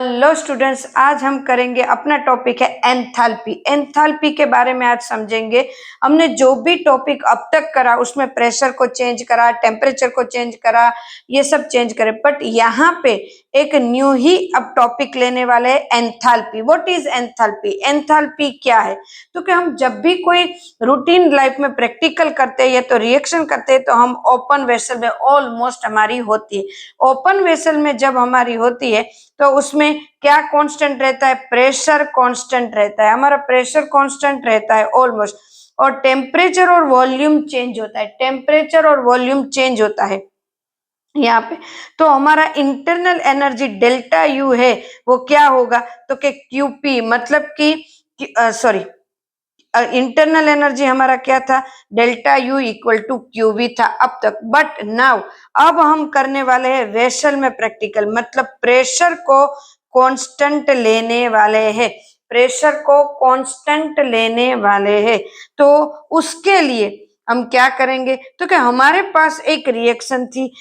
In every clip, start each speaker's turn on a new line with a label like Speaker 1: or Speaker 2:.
Speaker 1: Hello students, आज हम करेंगे अपना टॉपिक है एंथैल्पी। एंथैल्पी के बारे में आज समझेंगे। हमने जो भी टॉपिक अब तक करा उसमें प्रेशर को चेंज करा, टेम्परेचर को चेंज करा, ये सब चेंज करे। बट यहाँ पे एक न्यू ही अब टॉपिक लेने वाले हैं, enthalpy. What is enthalpy? Enthalpy क्या है? तो कि हम जब भी कोई रूटीन लाइफ में प्रैक्टिकल करते हैं या तो रिएक्शन करते हैं तो हम ओपन वेसल में ऑलमोस्ट हमारी होती है। ओपन वेसल में जब हमारी होती है तो उसमें क्या कांस्टेंट रहता है? प्रेशर कांस्टेंट रहता है। हमारा प्रेशर कांस्टेंट रहता है ऑलमोस्ट, और टेम्परेचर और वॉल्यूम चेंज होता है। टेम्परेचर और वॉल्यूम चेंज होता है यहाँ पे। तो हमारा इंटरनल एनर्जी डेल्टा यू है, वो क्या होगा? तो कि क्यूपी, मतलब कि सॉरी, इंटरनल एनर्जी हमारा क्या था? Delta U equal to QV था अब तक। बट नाउ अब हम करने वाले हैं वेसल में प्रैक्टिकल, मतलब प्रेशर को कांस्टेंट लेने वाले हैं। प्रेशर को कांस्टेंट लेने वाले हैं। तो उसके लिए हम क्या करेंगे? तो कि हमारे पास एक रिएक्शन थी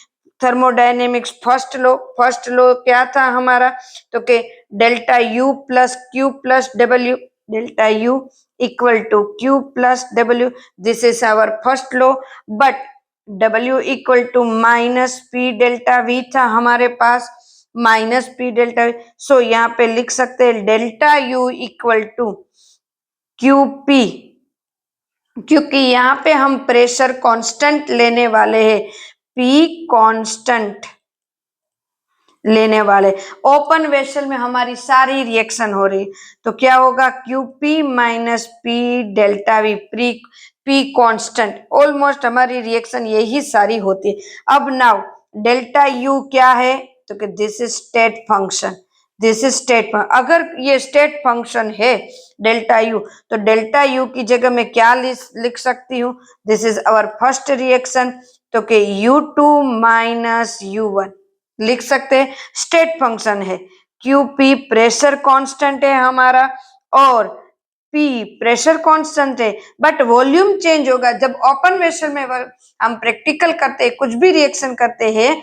Speaker 1: थर्मोडायनेमिक्स फर्स्ट लॉ क्या था हमारा? तो कि delta U plus Q plus W, delta U equal to Q plus W. This is our first law. But W equal to minus P delta V था हमारे पास, माइनस P delta V. सो यहाँ पे लिख सकते हैं delta U equal to QP, क्योंकि यहाँ पे हम प्रेशर कांस्टेंट लेने वाले हैं। P कांस्टेंट लेने वाले। ओपन वेसल में हमारी सारी रिएक्शन हो रही, तो क्या होगा? QP minus P delta V, P constant. Almost हमारी रिएक्शन यही सारी होती है। अब नाउ डेल्टा यू क्या है? तो कि this is state function, this is state function. अगर ये स्टेट फंक्शन है डेल्टा यू, तो डेल्टा यू की जगह में क्या लिख सकती हूँ? This is our first reaction, तो कि U2 माइनस U1 लिख सकते हैं। स्टेट फंक्शन है। क्यूपी प्रेशर कांस्टेंट है हमारा, और पी प्रेशर कांस्टेंट है, बट वॉल्यूम चेंज होगा। जब ओपन वेसल में हम प्रैक्टिकल करते हैं, कुछ भी रिएक्शन करते हैं,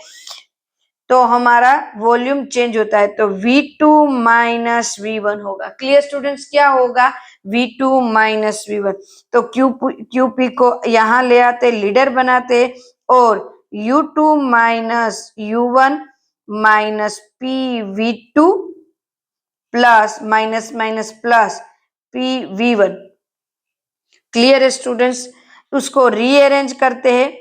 Speaker 1: तो हमारा वॉल्यूम चेंज होता है। तो V2 माइनस V1 होगा। Clear students? क्या होगा? V2 minus V1। तो क्यूपी को यहाँ ले आते, लीडर बनाते, और U2 minus U1 minus PV2 plus minus minus plus PV1। Clear है स्टूडेंट्स? उसको रीअरेंज करते हैं,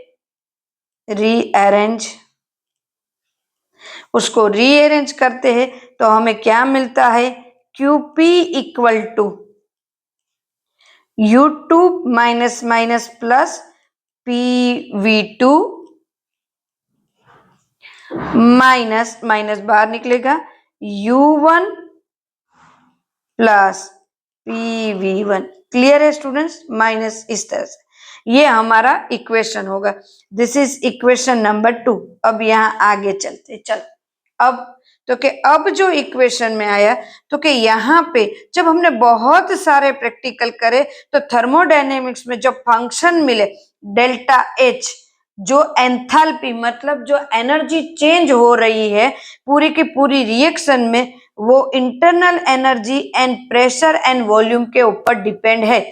Speaker 1: उसको रीअरेंज करते हैं तो हमें क्या मिलता है? QP equal to U2 minus minus plus PV2 minus minus बाहर निकलेगा, U1 प्लस PV1। क्लियर है स्टूडेंट्स? माइनस इस तरह से ये हमारा इक्वेशन होगा। This is equation number 2। अब यहाँ आगे चलते, चल अब तो कि अब जो इक्वेशन में आया, तो कि यहाँ पे जब हमने बहुत सारे प्रैक्टिकल करे तो थर्मोडायनेमिक्स में जो फंक्शन मिले डेल्टा H, जो एंथैल्पी मतलब जो एनर्जी चेंज हो रही है पूरी की पूरी रिएक्शन में, वो internal energy and pressure and volume के ऊपर डिपेंड है।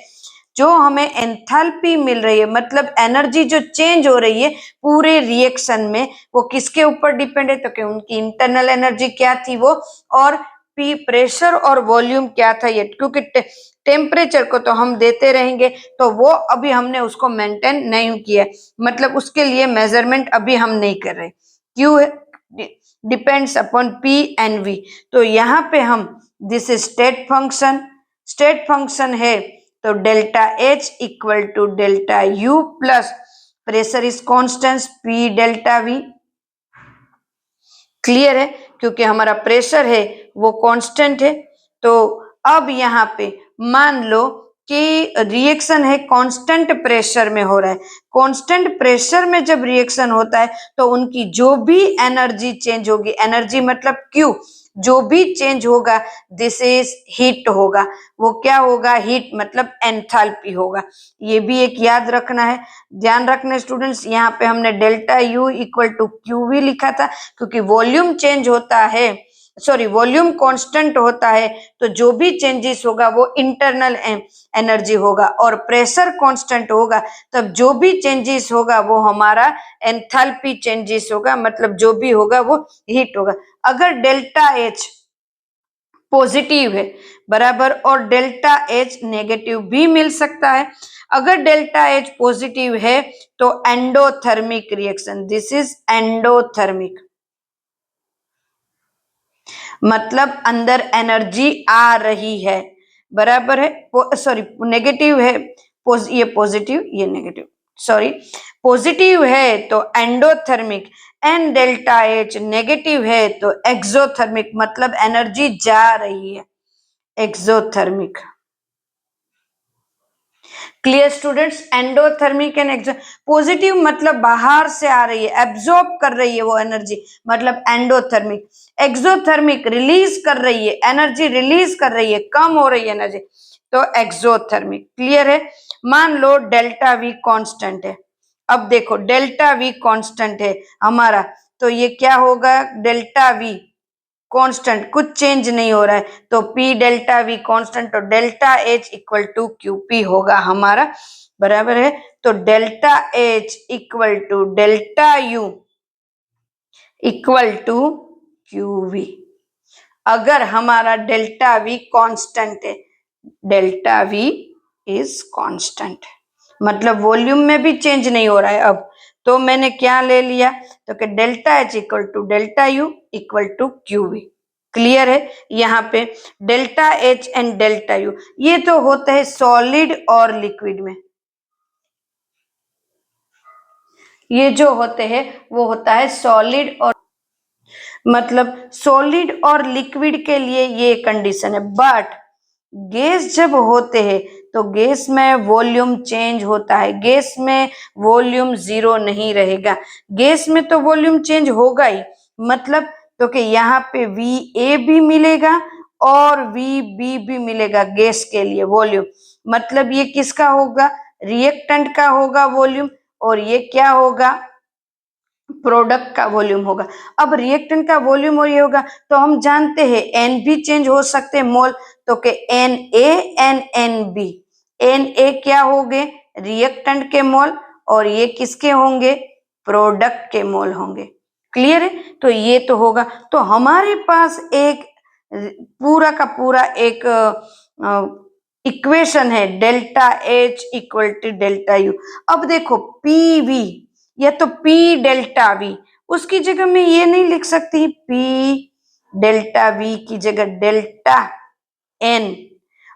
Speaker 1: जो हमें एंथैल्पी मिल रही है, मतलब एनर्जी जो चेंज हो रही है पूरे रिएक्शन में, वो किसके ऊपर डिपेंड है? तो कि उनकी इंटरनल एनर्जी क्या थी वो, और पी प्रेशर और वॉल्यूम क्या था ये। क्योंकि टेम्परेचर को तो हम देते रहेंगे, तो वो अभी हमने उसको मेंटेन नहीं किया, मतलब उसके लिए मेजरमेंट अभी हम नहीं कर रहे। क्यों? Depends upon P and V. तो यहाँ पे हम दिस इज स्टेट फंक्शन है, तो delta H equal to delta U plus pressure is constant P delta V। Clear है? क्योंकि हमारा प्रेशर है वो कांस्टेंट है। तो अब यहाँ पे मान लो कि रिएक्शन है कांस्टेंट प्रेशर में हो रहा है। कांस्टेंट प्रेशर में जब रिएक्शन होता है तो उनकी जो भी एनर्जी चेंज होगी, एनर्जी मतलब Q, जो भी चेंज होगा दिस इज हीट होगा। वो क्या होगा? हीट, मतलब एंथैल्पी होगा। ये भी एक याद रखना है, ध्यान रखना स्टूडेंट्स। यहाँ पे हमने delta U equal to QV लिखा था, क्योंकि वॉल्यूम चेंज होता है सॉरी वॉल्यूम कांस्टेंट होता है तो जो भी चेंजेस होगा वो इंटरनल एनर्जी होगा, और प्रेशर कांस्टेंट होगा तब जो भी चेंजेस होगा वो हमारा एंथैल्पी चेंजेस होगा, मतलब जो भी होगा वो हीट होगा। अगर डेल्टा एच पॉजिटिव है बराबर, और डेल्टा एच नेगेटिव भी मिल सकता है। अगर डेल्टा एच पॉजिटिव है तो endothermic reaction, this is endothermic, मतलब अंदर एनर्जी आ रही है बराबर है। सॉरी नेगेटिव है, ये पॉजिटिव ये नेगेटिव, सॉरी पॉजिटिव है तो endothermic, and delta H negative है तो एक्सोथर्मिक, मतलब एनर्जी जा रही है, exothermic. Clear students, endothermic and exo, positive मतलब बाहर से आ रही है, एब्जॉर्ब कर रही है वो एनर्जी, मतलब एंडोथर्मिक। एक्सोथर्मिक रिलीज कर रही है एनर्जी, रिलीज कर रही है, कम हो रही है एनर्जी, तो एक्सोथर्मिक। क्लियर है। मान लो डेल्टा वी कांस्टेंट है, अब देखो डेल्टा वी कांस्टेंट है हमारा, तो ये क्या होगा, डेल्टा वी कांस्टेंट, कुछ चेंज नहीं हो रहा है, तो P डेल्टा V कांस्टेंट, तो delta H equal to QP होगा हमारा बराबर है। तो delta H equal to delta U equal to QV। अगर हमारा डेल्टा V कांस्टेंट है, डेल्टा V इज कांस्टेंट, मतलब वॉल्यूम में भी चेंज नहीं हो रहा है अब, तो मैंने क्या ले लिया, तो कि delta H equal to delta U equal to QV। Clear है। यहाँ पे delta H and delta U ये तो होता है सॉलिड और लिक्विड में, ये जो होते हैं वो होता है सॉलिड और, मतलब सॉलिड और लिक्विड के लिए ये कंडीशन है। बट गैस जब होते हैं तो गैस में वॉल्यूम चेंज होता है, गैस में वॉल्यूम जीरो नहीं रहेगा, गैस में तो वॉल्यूम चेंज होगा ही, मतलब तो कि यहाँ पे VA भी मिलेगा और VB भी मिलेगा गैस के लिए वॉल्यूम, मतलब ये किसका होगा, रिएक्टेंट का होगा वॉल्यूम, और ये क्या होगा, प्रोडक्ट का वॉल्यूम होगा। अब रिएक्टेंट का वॉल्यूम और ये होगा, तो हम जानते हैं एन भी चेंज हो सकते हैं मोल, तो के N A and N B, N A क्या होंगे, रिएक्टेंट के मोल, और ये किसके होंगे, प्रोडक्ट के मोल होंगे। क्लियर है। तो ये तो होगा, तो हमारे पास एक पूरा का पूरा एक इक्वेशन है, delta H equal to delta U. अब देखो पी वी या तो P डेल्टा वी, उसकी जगह मैं ये नहीं लिख सकती P डेल्टा वी की जगह डेल्टा N।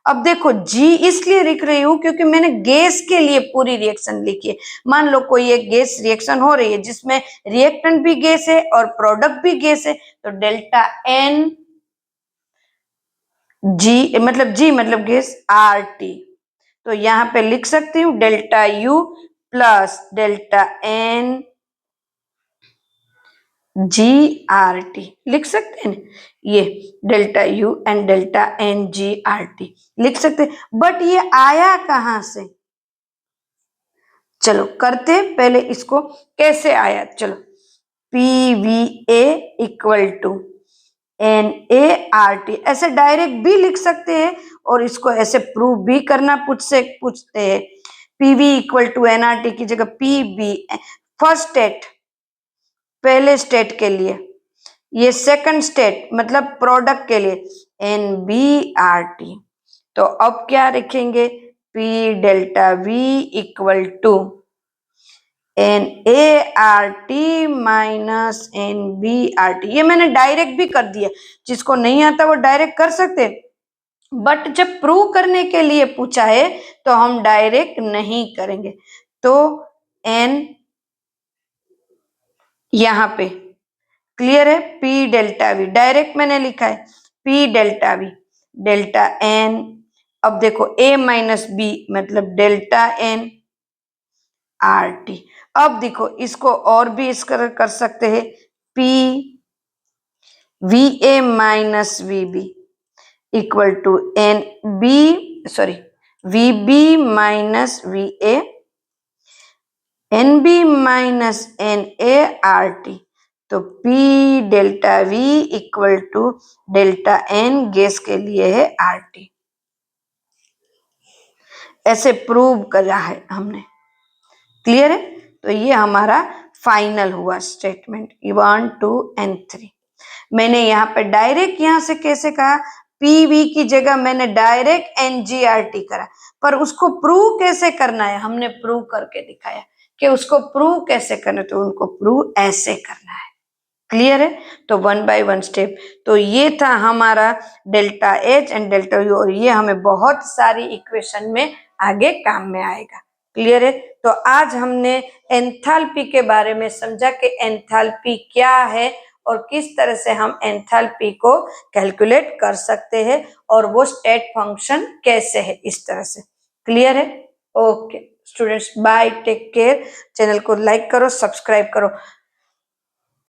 Speaker 1: अब देखो G इसलिए लिख रही हूं क्योंकि मैंने गैस के लिए पूरी रिएक्शन लिखी है। मान लो कोई एक गैस रिएक्शन हो रही है जिसमें रिएक्टेंट भी गैस है और प्रोडक्ट भी गैस है, तो डेल्टा N G मतलब गैस RT, तो यहाँ पे लिख सकती हूँ delta U plus delta N GRT लिख सकते हैं, ये delta U and delta N GRT लिख सकते हैं। बट ये आया कहां से, चलो करते पहले इसको कैसे आया। चलो PVA इक्वल टू NART ऐसे डायरेक्ट भी लिख सकते हैं, और इसको ऐसे प्रूव भी करना पूछते हैं। PV इक्वल टू NRT की जगह PB फर्स्ट स्टेट, पहले स्टेट के लिए, ये सेकंड स्टेट मतलब प्रोडक्ट के लिए NBRT। तो अब क्या लिखेंगे, P delta V equal to NART minus NBRT। ये मैंने डायरेक्ट भी कर दिया, जिसको नहीं आता वो डायरेक्ट कर सकते, बट जब प्रूव करने के लिए पूछा है तो हम डायरेक्ट नहीं करेंगे। तो N यहाँ पे क्लियर है, P डेल्टा वी डायरेक्ट मैंने लिखा है, P delta we delta N। अब देखो A माइनस बी मतलब डेल्टा N RT। अब देखो इसको और भी इस कर सकते हैं, P VA minus VB equal to VB minus VA NB minus NART। तो P delta V equal to delta N gas के लिए है RT। ऐसे प्रूव करा है हमने। क्लियर है? तो ये हमारा फाइनल हुआ स्टेटमेंट 1 2 and 3। मैंने यहाँ पे डायरेक्ट यहाँ से कैसे कहा, PV की जगह मैंने डायरेक्ट NGRT करा, पर उसको प्रूव कैसे करना है हमने प्रूव करके दिखाया कि उसको प्रूव कैसे करना है, तो उनको प्रूव ऐसे करना है। क्लियर है? तो 1 by 1 स्टेप। तो ये था हमारा delta H and delta U, और ये हमें बहुत सारी इक्वेशन में आगे काम में आएगा। क्लियर है? तो आज हमने एंथैल्पी के बारे में समझा कि एंथैल्पी क्या है और किस तरह से हम एंथैल्पी को कैलकुलेट कर सकते हैं और वो स्टेट फंक्शन कैसे है, इस तरह से। क्लियर है? Okay students, bye, take care. Channel को लाइक करो, सब्सक्राइब करो।